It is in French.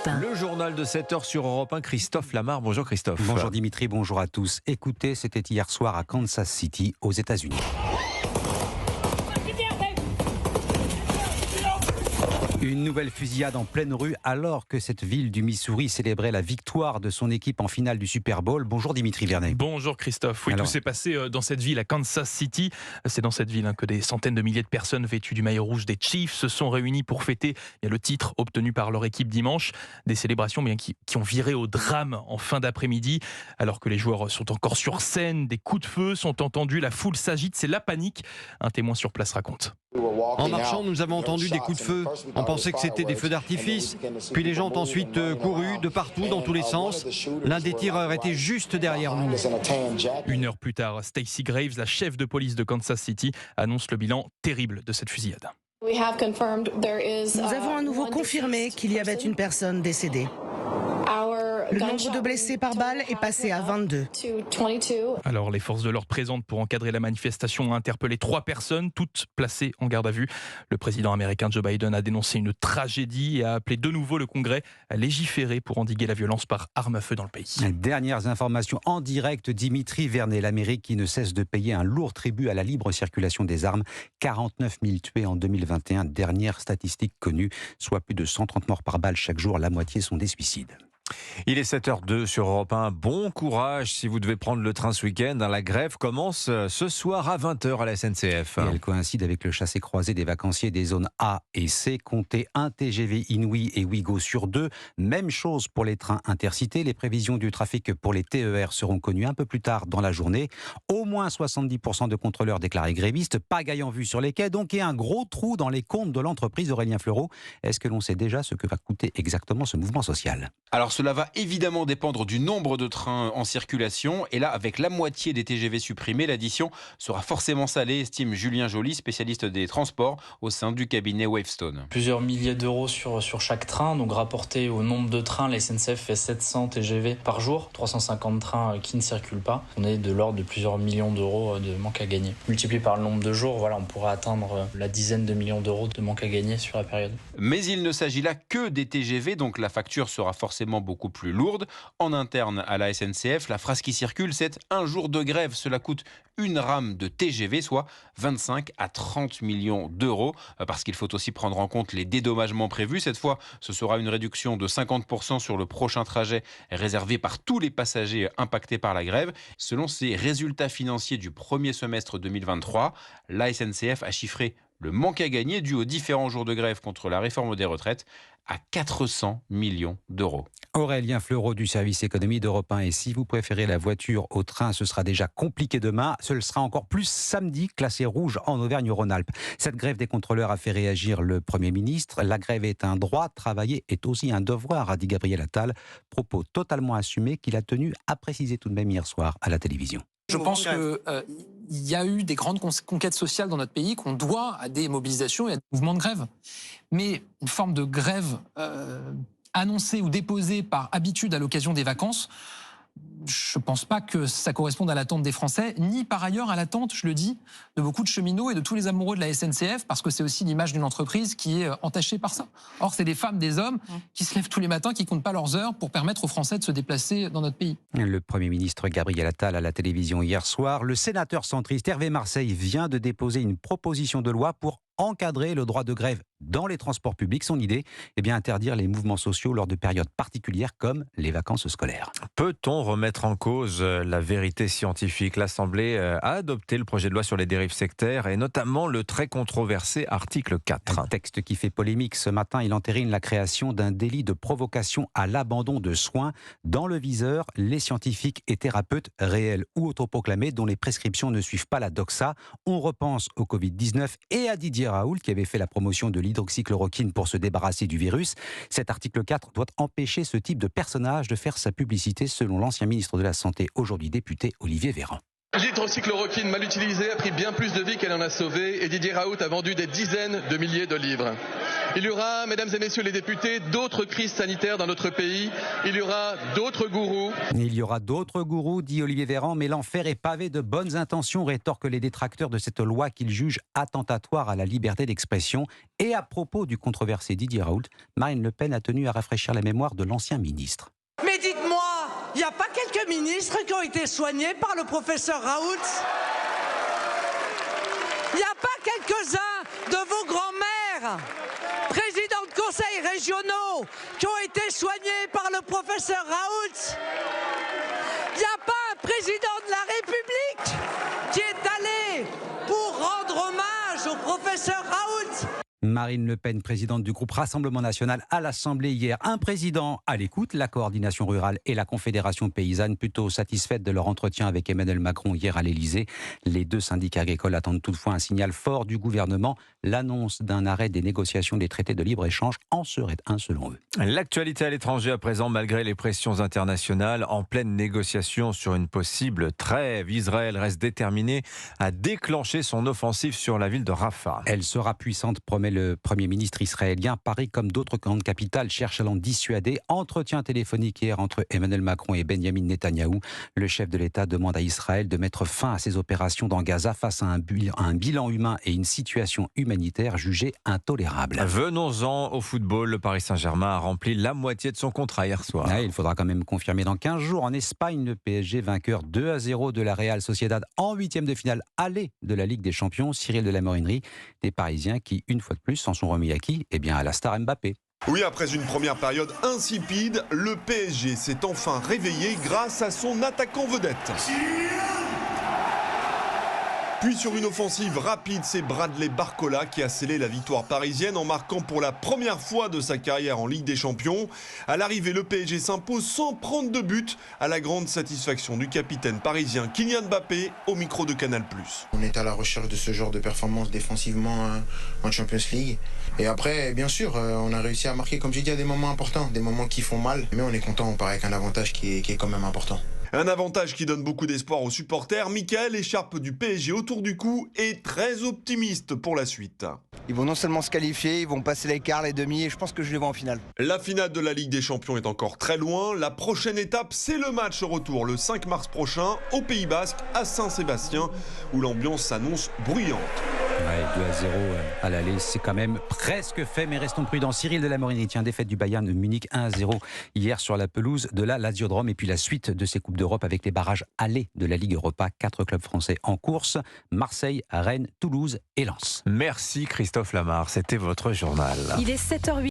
1. Le journal de 7h sur Europe 1, Christophe Lamar. Bonjour Christophe. Bonjour Dimitri, bonjour à tous. Écoutez, c'était hier soir à Kansas City, aux États-Unis. Une nouvelle fusillade en pleine rue alors que cette ville du Missouri célébrait la victoire de son équipe en finale du Super Bowl. Bonjour Dimitri Vernet. Bonjour Christophe. Oui, Alors, tout s'est passé dans cette ville, à Kansas City. C'est dans cette ville que des centaines de milliers de personnes vêtues du maillot rouge des Chiefs se sont réunies pour fêter le titre obtenu par leur équipe dimanche. Des célébrations qui ont viré au drame en fin d'après-midi. Alors que les joueurs sont encore sur scène, des coups de feu sont entendus, la foule s'agite, c'est la panique. Un témoin sur place raconte. En marchant, nous avons entendu des coups de feu. On pensait que c'était des feux d'artifice. Puis les gens ont ensuite couru de partout, dans tous les sens. L'un des tireurs était juste derrière nous. Une heure plus tard, Stacey Graves, la chef de police de Kansas City, annonce le bilan terrible de cette fusillade. Nous avons à nouveau confirmé qu'il y avait une personne décédée. Le nombre de blessés par balle est passé à 22. Alors, les forces de l'ordre présentes pour encadrer la manifestation ont interpellé 3 personnes, toutes placées en garde à vue. Le président américain Joe Biden a dénoncé une tragédie et a appelé de nouveau le Congrès à légiférer pour endiguer la violence par arme à feu dans le pays. Dernières informations en direct, Dimitri Vernet, l'Amérique qui ne cesse de payer un lourd tribut à la libre circulation des armes. 49 000 tués en 2021, dernière statistique connue, soit plus de 130 morts par balle chaque jour, la moitié sont des suicides. Il est 7h02 sur Europe 1. Bon courage si vous devez prendre le train ce week-end. La grève commence ce soir à 20h à la SNCF. Et elle coïncide avec le chassé-croisé des vacanciers des zones A et C. Comptez un TGV Inouï et Ouigo sur 2. Même chose pour les trains intercités. Les prévisions du trafic pour les TER seront connues un peu plus tard dans la journée. Au moins 70% de contrôleurs déclarés grévistes. Pagaille en vue sur les quais donc, et un gros trou dans les comptes de l'entreprise. Aurélien Fleureau, est-ce que l'on sait déjà ce que va coûter exactement ce mouvement social ? Alors cela va évidemment dépendre du nombre de trains en circulation. Et là, avec la moitié des TGV supprimés, l'addition sera forcément salée, estime Julien Joly, spécialiste des transports au sein du cabinet Wavestone. Plusieurs milliers d'euros sur chaque train. Donc rapporté au nombre de trains, la SNCF fait 700 TGV par jour, 350 trains qui ne circulent pas. On est de l'ordre de plusieurs millions d'euros de manque à gagner. Multiplié par le nombre de jours, voilà, on pourrait atteindre la dizaine de millions d'euros de manque à gagner sur la période. Mais il ne s'agit là que des TGV, donc la facture sera forcément beaucoup plus lourde. En interne à la SNCF, la phrase qui circule, c'est un jour de grève, cela coûte une rame de TGV, soit 25 à 30 millions d'euros, parce qu'il faut aussi prendre en compte les dédommagements prévus. Cette fois, ce sera une réduction de 50% sur le prochain trajet réservé par tous les passagers impactés par la grève. Selon ses résultats financiers du premier semestre 2023, la SNCF a chiffré le manque à gagner dû aux différents jours de grève contre la réforme des retraites à 400 millions d'euros. Aurélien Fleureau du service économie d'Europe 1. Et si vous préférez la voiture au train, ce sera déjà compliqué demain. Ce le sera encore plus samedi, classé rouge en Auvergne-Rhône-Alpes. Cette grève des contrôleurs a fait réagir le Premier ministre. La grève est un droit, travailler est aussi un devoir, a dit Gabriel Attal. Propos totalement assumés qu'il a tenu à préciser tout de même hier soir à la télévision. Je pense qu'il y a eu des grandes conquêtes sociales dans notre pays qu'on doit à des mobilisations et à des mouvements de grève. Mais une forme de grève annoncée ou déposée par habitude à l'occasion des vacances, je ne pense pas que ça corresponde à l'attente des Français, ni par ailleurs à l'attente, je le dis, de beaucoup de cheminots et de tous les amoureux de la SNCF, parce que c'est aussi l'image d'une entreprise qui est entachée par ça. Or, c'est des femmes, des hommes qui se lèvent tous les matins, qui ne comptent pas leurs heures pour permettre aux Français de se déplacer dans notre pays. Le Premier ministre Gabriel Attal à la télévision hier soir. Le sénateur centriste Hervé Marseille vient de déposer une proposition de loi pour encadrer le droit de grève dans les transports publics. Son idée, interdire les mouvements sociaux lors de périodes particulières comme les vacances scolaires. Peut-on remettre en cause la vérité scientifique ? L'Assemblée a adopté le projet de loi sur les dérives sectaires et notamment le très controversé article 4. Un texte qui fait polémique ce matin, il entérine la création d'un délit de provocation à l'abandon de soins. Dans le viseur, les scientifiques et thérapeutes réels ou autoproclamés dont les prescriptions ne suivent pas la doxa. On repense au Covid-19 et à Didier Raoult qui avait fait la promotion de l'hydroxychloroquine pour se débarrasser du virus. Cet article 4 doit empêcher ce type de personnage de faire sa publicité selon l'ancien ministre de la Santé, aujourd'hui député Olivier Véran. L'hydroxychloroquine mal utilisée a pris bien plus de vies qu'elle en a sauvé et Didier Raoult a vendu des dizaines de milliers de livres. Il y aura, mesdames et messieurs les députés, d'autres crises sanitaires dans notre pays. Il y aura d'autres gourous. Il y aura d'autres gourous, dit Olivier Véran, mais l'enfer est pavé de bonnes intentions, rétorquent les détracteurs de cette loi qu'ils jugent attentatoire à la liberté d'expression. Et à propos du controversé Didier Raoult, Marine Le Pen a tenu à rafraîchir la mémoire de l'ancien ministre. Mais dites-moi, il n'y a pas quelques ministres qui ont été soignés par le professeur Raoult? Il n'y a pas quelques-uns de vos grands-mères, présidents de conseils régionaux, qui ont été soignés par le professeur Raoult? Il n'y a pas un président de la République qui est allé pour rendre hommage au professeur Raoult? Marine Le Pen, présidente du groupe Rassemblement National à l'Assemblée hier. Un président à l'écoute, la coordination rurale et la Confédération paysanne plutôt satisfaites de leur entretien avec Emmanuel Macron hier à l'Elysée. Les deux syndicats agricoles attendent toutefois un signal fort du gouvernement. L'annonce d'un arrêt des négociations des traités de libre-échange en serait un selon eux. L'actualité à l'étranger à présent, malgré les pressions internationales, en pleine négociation sur une possible trêve. Israël reste déterminé à déclencher son offensive sur la ville de Rafah. Elle sera puissante, promet le Premier ministre israélien. Paris, comme d'autres grandes capitales, cherche à l'en dissuader. Entretien téléphonique hier entre Emmanuel Macron et Benjamin Netanyahou. Le chef de l'État demande à Israël de mettre fin à ses opérations dans Gaza face à un bilan humain et une situation humanitaire jugée intolérable. Venons-en au football. Le Paris Saint-Germain a rempli la moitié de son contrat hier soir. Ouais, il faudra quand même confirmer dans 15 jours. En Espagne, le PSG vainqueur 2-0 de la Real Sociedad en 8e de finale aller de la Ligue des Champions. Cyril de la Morinerie, des Parisiens qui, une fois de plus, s'en sont remis à qui ? Eh bien, à la star Mbappé. Oui, après une première période insipide, le PSG s'est enfin réveillé grâce à son attaquant vedette. Puis sur une offensive rapide, c'est Bradley Barcola qui a scellé la victoire parisienne en marquant pour la première fois de sa carrière en Ligue des Champions. À l'arrivée, le PSG s'impose sans prendre de but, à la grande satisfaction du capitaine parisien Kylian Mbappé au micro de Canal+. On est à la recherche de ce genre de performance défensivement en Champions League. Et après, bien sûr, on a réussi à marquer, comme j'ai dit, à des moments importants, des moments qui font mal. Mais on est content, on part avec un avantage qui est quand même important. Un avantage qui donne beaucoup d'espoir aux supporters. Michael, écharpe du PSG autour du cou, est très optimiste pour la suite. Ils vont non seulement se qualifier, ils vont passer les quarts, les demi, et je pense que je les vois en finale. La finale de la Ligue des Champions est encore très loin. La prochaine étape, c'est le match retour le 5 mars prochain au Pays Basque, à Saint-Sébastien, où l'ambiance s'annonce bruyante. Ouais, 2-0 à l'aller, c'est quand même presque fait, mais restons prudents. Cyril de la Morinerie, défaite du Bayern de Munich 1-0 hier sur la pelouse de la Lazio-Drome. Et puis la suite de ces Coupes d'Europe avec les barrages allés de la Ligue Europa. 4 clubs français en course, Marseille, Rennes, Toulouse et Lens. Merci Christophe Lamar, c'était votre journal. Il est 7h08.